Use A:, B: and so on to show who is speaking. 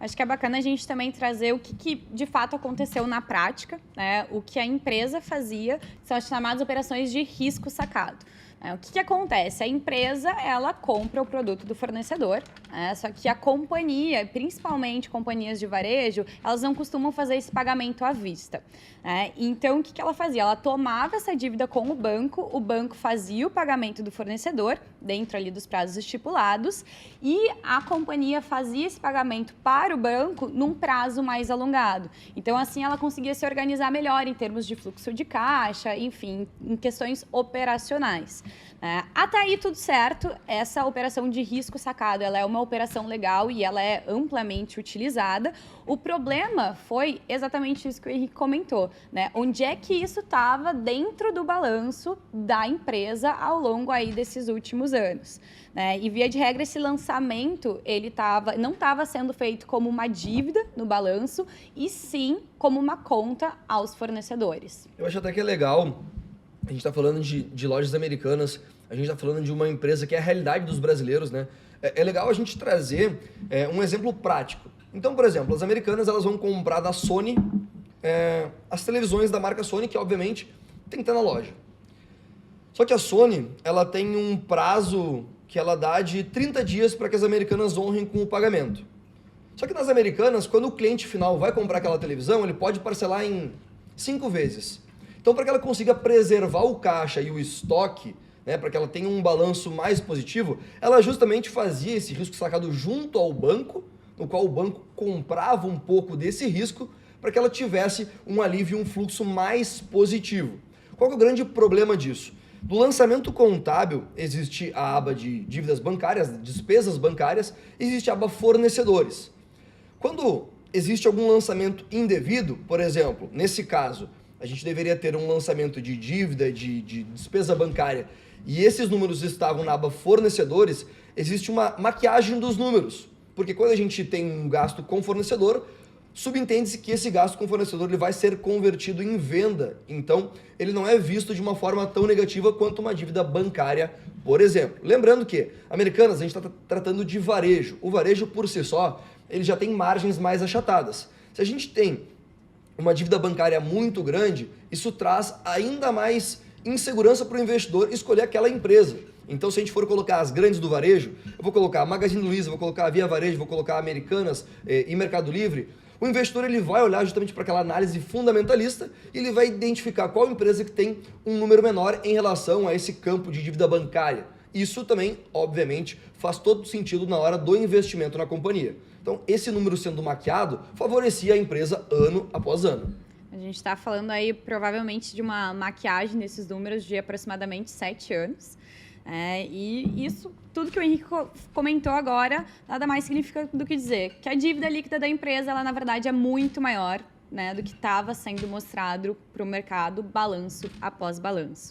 A: Acho que é bacana a gente também trazer o que de fato aconteceu na prática, né? O que a empresa fazia, que são as chamadas operações de risco sacado. O que acontece? A empresa, ela compra o produto do fornecedor, só que a companhia, principalmente companhias de varejo, elas não costumam fazer esse pagamento à vista. Então, o que ela fazia? Ela tomava essa dívida com o banco fazia o pagamento do fornecedor, dentro ali dos prazos estipulados, e a companhia fazia esse pagamento para o banco num prazo mais alongado. Então, assim, ela conseguia se organizar melhor em termos de fluxo de caixa, enfim, em questões operacionais. Até aí tudo certo, essa operação de risco sacado, ela é uma operação legal e ela é amplamente utilizada. O problema foi exatamente isso que o Henrique comentou, né? Onde é que isso estava dentro do balanço da empresa ao longo aí desses últimos anos, né? E via de regra esse lançamento, ele não estava sendo feito como uma dívida no balanço e sim como uma conta aos fornecedores.
B: Eu acho até que é legal. A gente está falando de lojas americanas, a gente está falando de uma empresa que é a realidade dos brasileiros, né? É legal a gente trazer um exemplo prático. Então, por exemplo, as americanas elas vão comprar da Sony as televisões da marca Sony, que obviamente tem que estar na loja. Só que a Sony ela tem um prazo que ela dá de 30 dias para que as americanas honrem com o pagamento. Só que nas americanas, quando o cliente final vai comprar aquela televisão, ele pode parcelar em 5 vezes. Então, para que ela consiga preservar o caixa e o estoque, né, para que ela tenha um balanço mais positivo, ela justamente fazia esse risco sacado junto ao banco, no qual o banco comprava um pouco desse risco para que ela tivesse um alívio e um fluxo mais positivo. Qual que é o grande problema disso? Do lançamento contábil, existe a aba de dívidas bancárias, despesas bancárias, existe a aba fornecedores. Quando existe algum lançamento indevido, por exemplo, nesse caso, a gente deveria ter um lançamento de dívida, de despesa bancária, e esses números estavam na aba fornecedores, existe uma maquiagem dos números. Porque quando a gente tem um gasto com fornecedor, subentende-se que esse gasto com fornecedor ele vai ser convertido em venda. Então, ele não é visto de uma forma tão negativa quanto uma dívida bancária, por exemplo. Lembrando que, Americanas, a gente está tratando de varejo. O varejo, por si só, ele já tem margens mais achatadas. Se a gente tem uma dívida bancária muito grande, isso traz ainda mais insegurança para o investidor escolher aquela empresa. Então, se a gente for colocar as grandes do varejo, eu vou colocar a Magazine Luiza, vou colocar a Via Varejo, vou colocar a Americanas e Mercado Livre, o investidor ele vai olhar justamente para aquela análise fundamentalista e ele vai identificar qual empresa que tem um número menor em relação a esse campo de dívida bancária. Isso também, obviamente, faz todo sentido na hora do investimento na companhia. Então, esse número sendo maquiado favorecia a empresa ano após ano.
A: A gente está falando aí provavelmente de uma maquiagem desses números de aproximadamente 7 anos. E isso, tudo que o Henrique comentou agora, nada mais significa do que dizer que a dívida líquida da empresa, ela na verdade é muito maior, né, do que estava sendo mostrado para o mercado balanço após balanço.